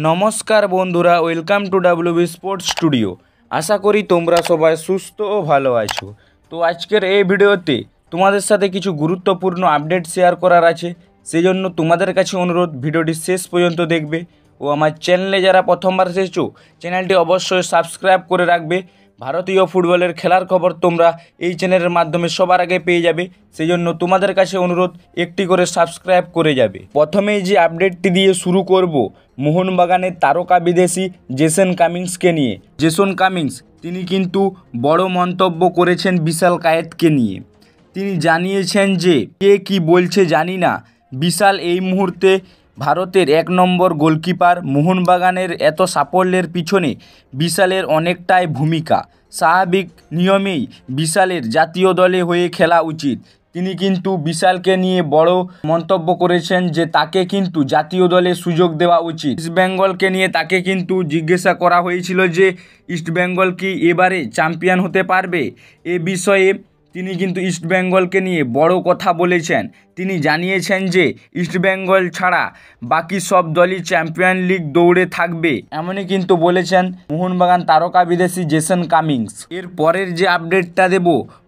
নমস্কার বন্ধুরা, welcome to WB sports studio. আশা করি তোমরা সবাই সুস্থ ও ভালো আছো। তো আজকের এই ভিডিওতে তোমাদের সাথে কিছু গুরুত্বপূর্ণ আপডেট শেয়ার করার আছে, সেজন্য তোমাদের কাছে অনুরোধ ভিডিওটি শেষ পর্যন্ত দেখবে ও আমার চ্যানেলে যারা প্রথমবার এসেছো চ্যানেলটি অবশ্যই সাবস্ক্রাইব করে রাখবে। ভারতীয় ফুটবলের খেলার খবর তোমরা এই চ্যানেলের মাধ্যমে সবার আগে পেয়ে যাবে, সেজন্য তোমাদের কাছে অনুরোধ একটি করে সাবস্ক্রাইব করে যাবে। প্রথমেই যে আপডেটটি দিয়ে শুরু করব মোহনবাগানের তারকা বিদেশি জেসন কামিংসকে নিয়ে। জেসন কামিংস তিনি কিন্তু বড় মন্তব্য করেছেন বিশাল কায়েতকে নিয়ে। তিনি জানিয়েছেন যে কে কী বলছে জানি না, বিশাল এই মুহূর্তে ভারতের 1 নম্বর গোলকিপার। মোহনবাগানের এত সাফল্যের পিছনে বিশালের অনেকটাই ভূমিকা। স্বাভাবিক নিয়মেই বিশালের জাতীয় দলে হয়ে খেলা উচিত। তিনি কিন্তু বিশালকে নিয়ে বড় মন্তব্য করেছেন যে তাকে কিন্তু জাতীয় দলে সুযোগ দেওয়া উচিত। ইস্টবেঙ্গলকে নিয়ে তাকে কিন্তু জিজ্ঞাসা করা হয়েছিল যে ইস্টবেঙ্গল কি এবারে চ্যাম্পিয়ন হতে পারবে। এ বিষয়ে তিনি কিন্তু ইস্টবেঙ্গলকে নিয়ে বড় কথা বলেছেন। তিনি জানিয়েছেন যে ইস্টবেঙ্গল ছাড়া বাকি সব দলই চ্যাম্পিয়ন লিগ দৌড়ে থাকবে, এমনই কিন্তু বলেছেন মোহনবাগান তারকা বিদেশি জেসন কামিংস। এর পরের যে আপডেটটা দেব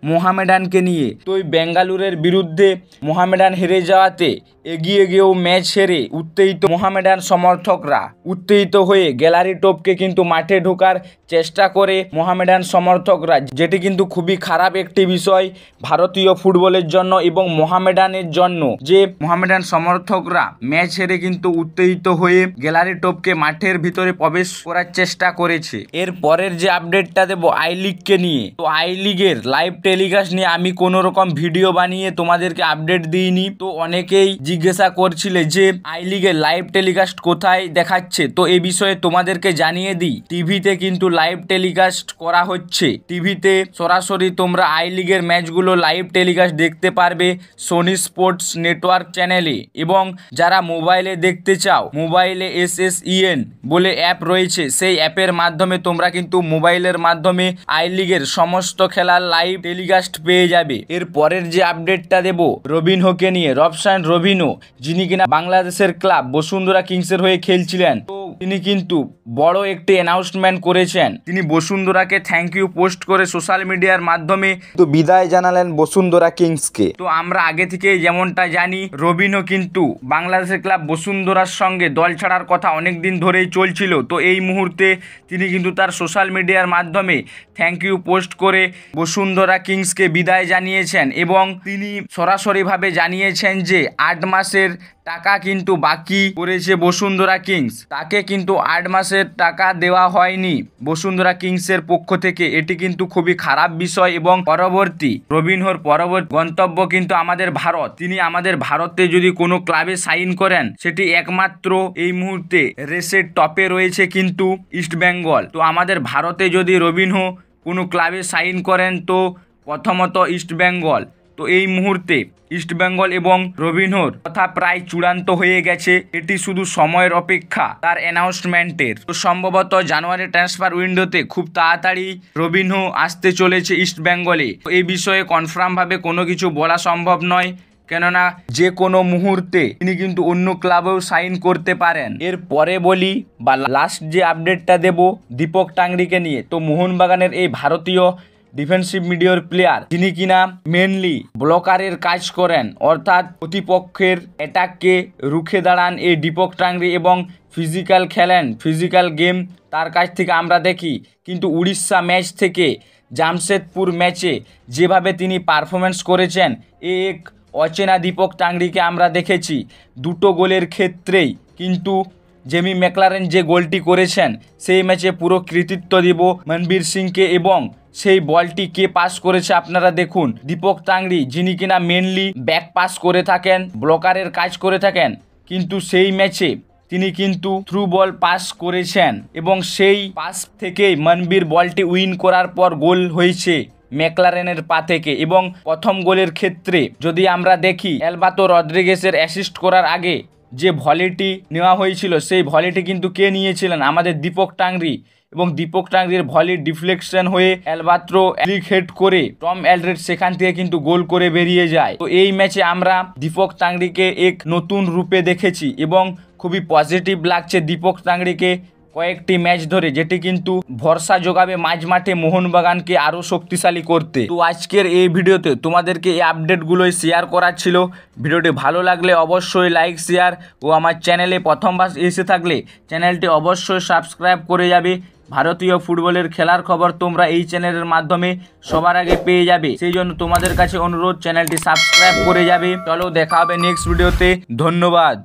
মোহামেডানকে নিয়ে। তো ওই বেঙ্গালুরের বিরুদ্ধে মোহামেডান হেরে যাওয়াতে এগিয়ে গিয়েও ম্যাচ হেরে উত্তেজিত মোহামেডান সমর্থকরা উত্তেজিত হয়ে গ্যালারি টপকে কিন্তু মাঠে ঢোকার চেষ্টা করে মোহামেডান সমর্থকরা, যেটি কিন্তু খুবই খারাপ একটি বিষয় ভারতীয় ফুটবলের জন্য এবং মোহামেডানের জন্য, যে মোহামেডান সমর্থকরা ম্যাচ হেরে কিন্তু উত্তেজিত হয়ে গ্যালারি টপকে মাঠের ভিতরে প্রবেশ করার চেষ্টা করেছে। এর পরের যে আপডেটটা দেব আই লিগকে নিয়ে। তো আই লিগের লাইভ টেলিকাস্ট নিয়ে আমি কোনো রকম ভিডিও বানিয়ে তোমাদেরকে আপডেট দিইনি। তো অনেকেই জিজ্ঞাসা করছিলে যে আই লিগের লাইভ টেলিকাস্ট কোথায় দেখাচ্ছে। তো এই বিষয়ে তোমাদেরকে জানিয়ে দিই, টিভিতে কিন্তু লাইভ টেলিকাস্ট করা হচ্ছে। টিভিতে সরাসরি তোমরা আই লিগের ম্যাচগুলো লাইভ টেলিকাস্ট দেখতে পারবে সোনি স্পোর্টস নেটওয়ার্ক চ্যানেলে। এবং যারা মোবাইলে দেখতে চাও, মোবাইলে SSEN বলে অ্যাপ রয়েছে, সেই অ্যাপের মাধ্যমে তোমরা কিন্তু মোবাইলের মাধ্যমে আই লিগের সমস্ত খেলার লাইভ টেলিকাস্ট পেয়ে যাবে। এর পরের যে আপডেটটা দেব রবিনহোকে নিয়ে। রবসান রবিনহো, যিনি কিনা বাংলাদেশের ক্লাব বসুন্ধরা কিংসের হয়ে খেলছিলেন, তো তিনি কিন্তু বড় একটি অ্যানাউন্সমেন্ট করেছেন। তিনি বসুন্ধরাকে থ্যাংক ইউ পোস্ট করে সোশ্যাল মিডিয়ার মাধ্যমে তো বিদায় জানালেন বসুন্ধরা কিংসকে। তো আমরা আগে থেকে যেমনটা জানি, রবিনহো কিন্তু বাংলাদেশের ক্লাব বসুন্ধরার সঙ্গে দল ছাড়ার কথা অনেক দিন ধরেই চলছিল। তো এই মুহূর্তে তিনি কিন্তু তার সোশ্যাল মিডিয়ার মাধ্যমে থ্যাংক ইউ পোস্ট করে বসুন্ধরা কিংসকে বিদায় জানিয়েছেন এবং তিনি সরাসরিভাবে জানিয়েছেন যে 8 মাসের টাকা কিন্তু বাকি করেছে বসুন্ধরা কিংস। তাকে কিন্তু 8 মাসের টাকা দেওয়া হয়নি বসুন্ধরা কিংসের পক্ষ থেকে। এটি কিন্তু খুবই খারাপ বিষয় এবং রবিনহোর পরবর্তী গন্তব্য কিন্তু আমাদের ভারত। তিনি আমাদের ভারতে যদি কোনো ক্লাবে সাইন করেন, সেটি একমাত্র এই মুহূর্তে রেসের টপে রয়েছে কিন্তু ইস্টবেঙ্গল। তো আমাদের ভারতে যদি রবিনহো কোনো ক্লাবে সাইন করেন তো প্রথমত ইস্টবেঙ্গল। তো এই মুহূর্তে ইস্টবেঙ্গল এবং রবিনহোর কথা প্রায় চূড়ান্ত হয়ে গেছে। এটি শুধু সময়ের অপেক্ষা তার অ্যানাউন্সমেন্টের। তো সম্ভবত জানুয়ারি ট্রান্সফার উইন্ডোতে খুব তাড়াতাড়ি রবিনহো আসতে চলেছে ইস্টবেঙ্গলে। তো এই বিষয়ে কনফার্মভাবে কোনো কিছু বলা সম্ভব নয়, কেননা যে কোনো মুহূর্তে তিনি কিন্তু অন্য ক্লাবেও সাইন করতে পারেন। এর পরে বলি বা লাস্ট যে আপডেটটা দেব দীপক টাংরিকে নিয়ে। তো মোহনবাগানের এই ভারতীয় ডিফেন্সিভ মিডিয়ার প্লেয়ার, যিনি কিনা মেনলি ব্লকারের কাজ করেন, অর্থাৎ প্রতিপক্ষের অ্যাটাককে রুখে দাঁড়ান এই দীপক টাংরি এবং ফিজিক্যাল খেলেন, ফিজিক্যাল গেম তার কাছ থেকে আমরা দেখি। কিন্তু উড়িষ্যা ম্যাচ থেকে জামশেদপুর ম্যাচে যেভাবে তিনি পারফরমেন্স করেছেন, এক অচেনা দীপক টাংরিকে আমরা দেখেছি। 2টো গোলের ক্ষেত্রেই কিন্তু জেমি ম্যাকলারেন যে গোলটি করেছেন, সেই ম্যাচে পুরো কৃতিত্ব দেব মনবীর সিংকে এবং সেই বলটি কে পাস করেছে আপনারা দেখুন, দীপক টাংরি, যিনি কিনা মেনলি ব্যাক পাস করে থাকেন, ব্লকারের কাজ করে থাকেন। কিন্তু সেই ম্যাচে তিনি কিন্তু থ্রু বল পাস করেছেন এবং সেই পাস থেকেই মনবীর বলটি উইন করার পর গোল হয়েছে ম্যাকলারেনের পা থেকে। এবং প্রথম গোলের ক্ষেত্রে যদি আমরা দেখি, অ্যালবাতো রদ্রিগেসের অ্যাসিস্ট করার আগে যে ভলিটি নেওয়া হয়েছিল, সেই ভলিটি কিন্তু কে নিয়েছিলেন? আমাদের দীপক টাংরি। এবং দীপক টাংরির ভলি ডিফ্লেকশন হয়ে অ্যালবাত্রো ক্লিক হেড করে টম অ্যালড্রেড সেখান থেকে কিন্তু গোল করে বেরিয়ে যায়। তো এই ম্যাচে আমরা দীপক টাংরিকে এক নতুন রূপে দেখেছি এবং খুবই পজিটিভ লাগছে দীপক তাংড়িকে কয়েকটি ম্যাচ ধরে, যেটি কিন্তু ভরসা যোগাবে মাঝ মাঠে মোহনবাগানকে আরও শক্তিশালী করতে। তো আজকের এই ভিডিওতে তোমাদেরকে এই আপডেটগুলোই শেয়ার করার ছিল। ভিডিওটি ভালো লাগলে অবশ্যই লাইক শেয়ার ও আমার চ্যানেলে প্রথমবার এসে থাকলে চ্যানেলটি অবশ্যই সাবস্ক্রাইব করে যাবে। ভারতীয় ফুটবলের খেলার খবর তোমরা এই চ্যানেলের মাধ্যমে সবার আগে পেয়ে যাবে, সেই জন্য তোমাদের কাছে অনুরোধ চ্যানেলটি সাবস্ক্রাইব করে যাবে। চলো দেখা হবে নেক্সট ভিডিওতে, ধন্যবাদ।